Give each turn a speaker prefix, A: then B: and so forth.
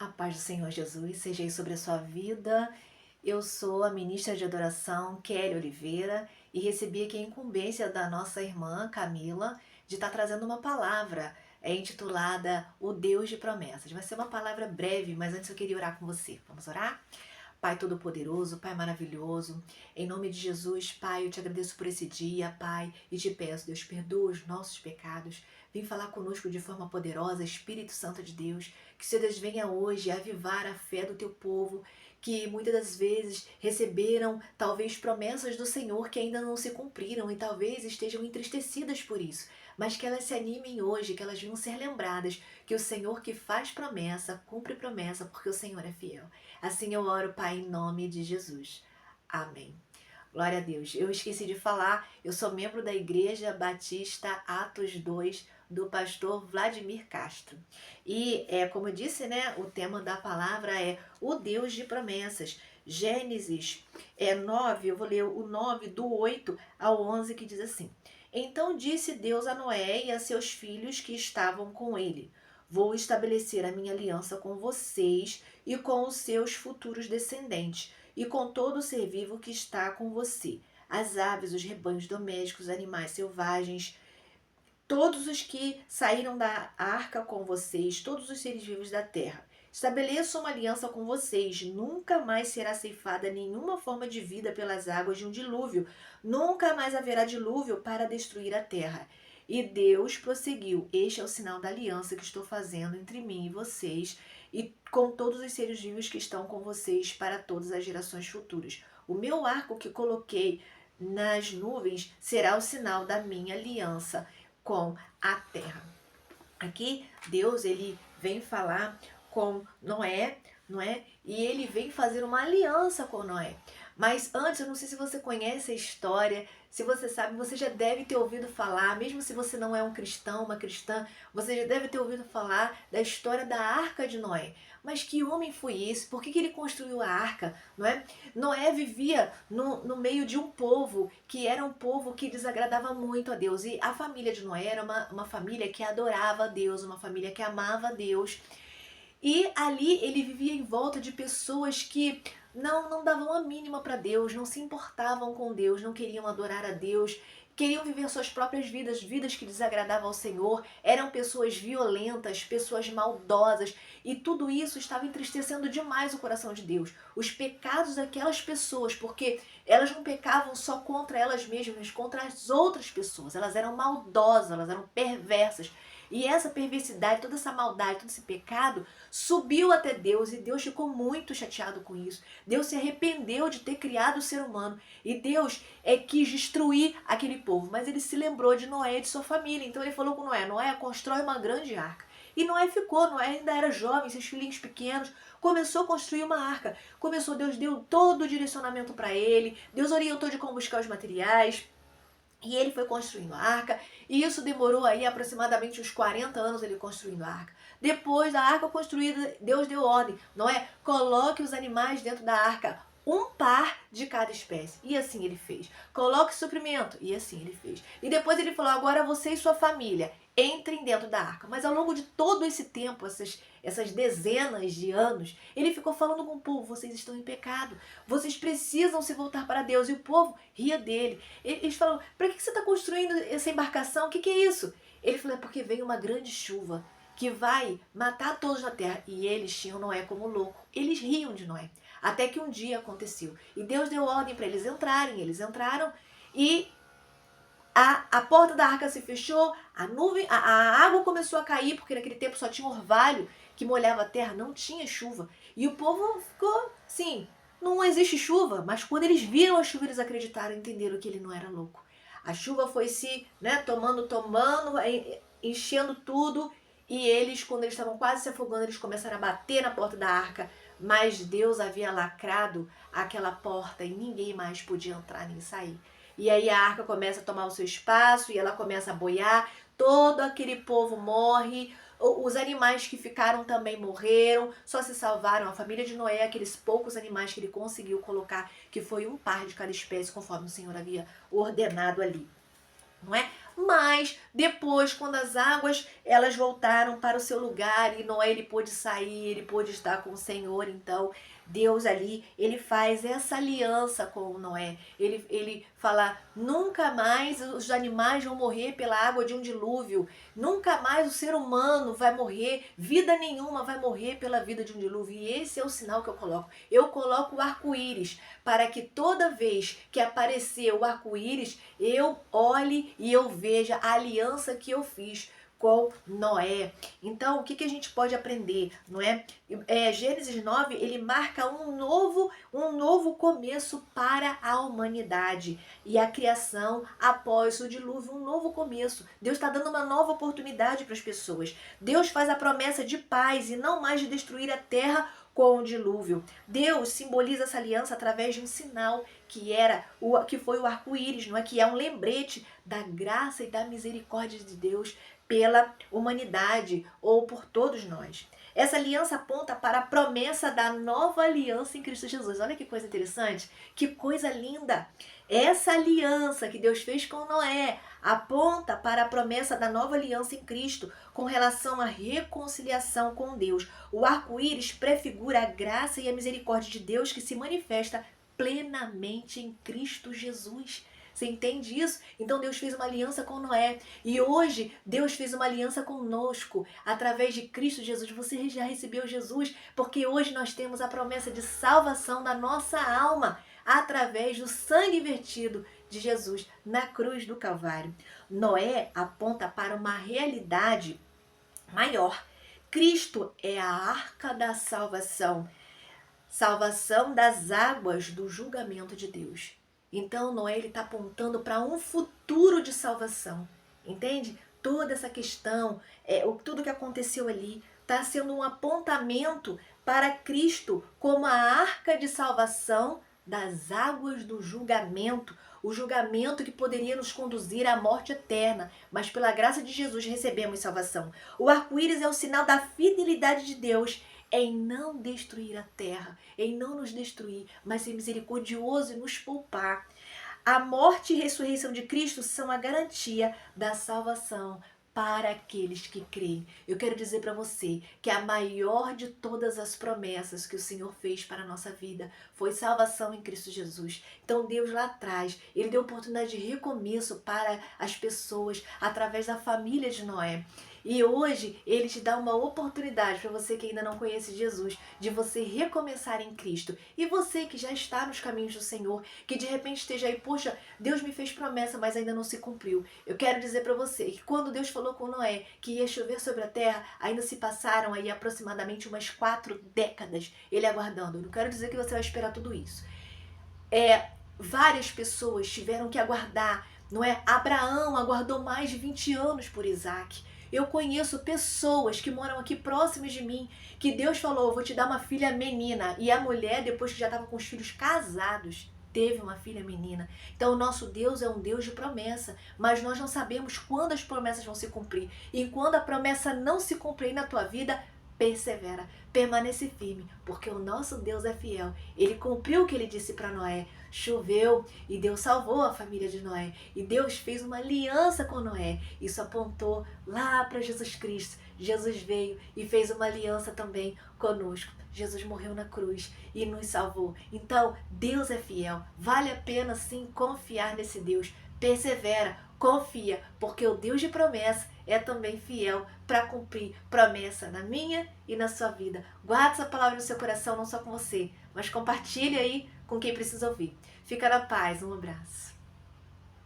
A: A paz do Senhor Jesus seja aí sobre a sua vida. Eu sou a ministra de adoração Kelly Oliveira e recebi aqui a incumbência da nossa irmã Camila de estar trazendo uma palavra intitulada O Deus de Promessas. Vai ser uma palavra breve, mas antes eu queria orar com você. Vamos orar? Pai Todo-Poderoso, Pai maravilhoso, em nome de Jesus, Pai, eu te agradeço por esse dia, Pai, e te peço, Deus, perdoa os nossos pecados, vem falar conosco de forma poderosa, Espírito Santo de Deus, que o Senhor Deus venha hoje avivar a fé do teu povo, que muitas das vezes receberam talvez promessas do Senhor que ainda não se cumpriram e talvez estejam entristecidas por isso, mas que elas se animem hoje, que elas venham ser lembradas que o Senhor que faz promessa, cumpre promessa, porque o Senhor é fiel. Assim eu oro, Pai, em nome de Jesus. Amém. Glória a Deus. Eu esqueci de falar, eu sou membro da Igreja Batista Atos 2, do pastor Vladimir Castro. E, como eu disse, né, o tema da palavra é o Deus de promessas. Gênesis 9, eu vou ler o 9, do 8 ao 11, que diz assim: Então disse Deus a Noé e a seus filhos que estavam com ele: Vou estabelecer a minha aliança com vocês e com os seus futuros descendentes, e com todo o ser vivo que está com você, as aves, os rebanhos domésticos, os animais selvagens, todos os que saíram da arca com vocês, todos os seres vivos da terra. Estabeleço uma aliança com vocês, nunca mais será ceifada nenhuma forma de vida pelas águas de um dilúvio, nunca mais haverá dilúvio para destruir a terra. E Deus prosseguiu: Este é o sinal da aliança que estou fazendo entre mim e vocês, e com todos os seres vivos que estão com vocês para todas as gerações futuras. O meu arco que coloquei nas nuvens será o sinal da minha aliança com a terra. Aqui Deus ele vem falar com Noé, não é? E ele vem fazer uma aliança com Noé. Mas antes, eu não sei se você conhece a história, se você sabe, você já deve ter ouvido falar, mesmo se você não é um cristão, uma cristã, você já deve ter ouvido falar da história da Arca de Noé. Mas que homem foi esse? Por que ele construiu a arca? Não é? Noé vivia no meio de um povo que era um povo que desagradava muito a Deus. E a família de Noé era uma família que adorava a Deus, uma família que amava a Deus. E ali ele vivia em volta de pessoas que não davam a mínima para Deus, não se importavam com Deus, não queriam adorar a Deus, queriam viver suas próprias vidas, vidas que desagradavam ao Senhor, eram pessoas violentas, pessoas maldosas, e tudo isso estava entristecendo demais o coração de Deus. Os pecados daquelas pessoas, porque elas não pecavam só contra elas mesmas, mas contra as outras pessoas. Elas eram maldosas, elas eram perversas. E essa perversidade, toda essa maldade, todo esse pecado subiu até Deus e Deus ficou muito chateado com isso. Deus se arrependeu de ter criado o ser humano e Deus quis destruir aquele povo, mas ele se lembrou de Noé e de sua família. Então ele falou com Noé: Noé, constrói uma grande arca. E Noé ficou, Noé ainda era jovem, seus filhinhos pequenos, começou a construir uma arca. Deus deu todo o direcionamento para ele, Deus orientou de como buscar os materiais. E ele foi construindo a arca, e isso demorou aí aproximadamente uns 40 anos ele construindo a arca. Depois da arca construída, Deus deu ordem, não é? Coloque os animais dentro da arca, um par de cada espécie. E assim ele fez. Coloque suprimento, e assim ele fez. E depois ele falou: agora você e sua família entrem dentro da arca. Mas ao longo de todo esse tempo, essas dezenas de anos, ele ficou falando com o povo: vocês estão em pecado, vocês precisam se voltar para Deus. E o povo ria dele. Eles falaram: para que você está construindo essa embarcação? O que é isso? Ele falou: é porque vem uma grande chuva que vai matar todos na terra. E eles tinham Noé como louco. Eles riam de Noé. Até que um dia aconteceu. E Deus deu ordem para eles entrarem. Eles entraram e a porta da arca se fechou, a água começou a cair, porque naquele tempo só tinha orvalho que molhava a terra, não tinha chuva. E o povo ficou assim: não existe chuva. Mas quando eles viram a chuva, eles acreditaram, entenderam que ele não era louco. A chuva foi se tomando, enchendo tudo. E eles, quando eles estavam quase se afogando, eles começaram a bater na porta da arca. Mas Deus havia lacrado aquela porta e ninguém mais podia entrar nem sair. E aí a arca começa a tomar o seu espaço e ela começa a boiar, todo aquele povo morre, os animais que ficaram também morreram, só se salvaram a família de Noé, aqueles poucos animais que ele conseguiu colocar, que foi um par de cada espécie, conforme o Senhor havia ordenado ali. Não é? Mas depois, quando as águas elas voltaram para o seu lugar e Noé ele pôde sair, ele pôde estar com o Senhor, então Deus ali, ele faz essa aliança com o Noé. Ele fala, nunca mais os animais vão morrer pela água de um dilúvio, nunca mais o ser humano vai morrer, vida nenhuma vai morrer pela vida de um dilúvio. E esse é o sinal que eu coloco. Eu coloco o arco-íris para que toda vez que aparecer o arco-íris, eu olhe e eu veja a aliança que eu fiz com Noé. Então, o que a gente pode aprender, não é? Gênesis 9, ele marca um novo começo para a humanidade e a criação após o dilúvio, um novo começo. Deus está dando uma nova oportunidade para as pessoas. Deus faz a promessa de paz e não mais de destruir a terra com o dilúvio. Deus simboliza essa aliança através de um sinal que foi o arco-íris, não é? Que é um lembrete da graça e da misericórdia de Deus pela humanidade ou por todos nós. Essa aliança aponta para a promessa da nova aliança em Cristo Jesus. Olha que coisa interessante, que coisa linda. Essa aliança que Deus fez com Noé aponta para a promessa da nova aliança em Cristo com relação à reconciliação com Deus. O arco-íris prefigura a graça e a misericórdia de Deus que se manifesta plenamente em Cristo Jesus. Você entende isso? Então Deus fez uma aliança com Noé. E hoje Deus fez uma aliança conosco. Através de Cristo Jesus. Você já recebeu Jesus. Porque hoje nós temos a promessa de salvação da nossa alma. Através do sangue vertido de Jesus na cruz do Calvário. Noé aponta para uma realidade maior. Cristo é a arca da salvação. Salvação das águas do julgamento de Deus. Então Noé está apontando para um futuro de salvação, entende? Toda essa questão, tudo que aconteceu ali, está sendo um apontamento para Cristo como a arca de salvação das águas do julgamento, o julgamento que poderia nos conduzir à morte eterna, mas pela graça de Jesus recebemos salvação. O arco-íris é o sinal da fidelidade de Deus em não destruir a terra, em não nos destruir, mas ser misericordioso e nos poupar. A morte e ressurreição de Cristo são a garantia da salvação para aqueles que creem. Eu quero dizer para você que a maior de todas as promessas que o Senhor fez para a nossa vida foi salvação em Cristo Jesus. Então Deus lá atrás, Ele deu oportunidade de recomeço para as pessoas através da família de Noé. E hoje Ele te dá uma oportunidade para você que ainda não conhece Jesus, de você recomeçar em Cristo. E você que já está nos caminhos do Senhor, que de repente esteja aí, poxa, Deus me fez promessa, mas ainda não se cumpriu. Eu quero dizer para você que quando Deus falou com Noé que ia chover sobre a terra, ainda se passaram aí aproximadamente umas 4 décadas ele aguardando. Eu não quero dizer que você vai esperar tudo isso. Várias pessoas tiveram que aguardar, não é? Abraão aguardou mais de 20 anos por Isaac. Eu conheço pessoas que moram aqui próximas de mim, que Deus falou, vou te dar uma filha menina. E a mulher, depois que já estava com os filhos casados, teve uma filha menina. Então o nosso Deus é um Deus de promessa, mas nós não sabemos quando as promessas vão se cumprir. E quando a promessa não se cumprir na tua vida, persevera, permanece firme, porque o nosso Deus é fiel. Ele cumpriu o que ele disse para Noé. Choveu e Deus salvou a família de Noé. E Deus fez uma aliança com Noé. Isso apontou lá para Jesus Cristo. Jesus veio e fez uma aliança também conosco. Jesus morreu na cruz e nos salvou. Então, Deus é fiel. Vale a pena sim confiar nesse Deus. Persevera, confia, porque o Deus de promessa é também fiel para cumprir promessa na minha e na sua vida. Guarde essa palavra no seu coração, não só com você, mas compartilhe aí com quem precisa ouvir. Fica na paz, um abraço.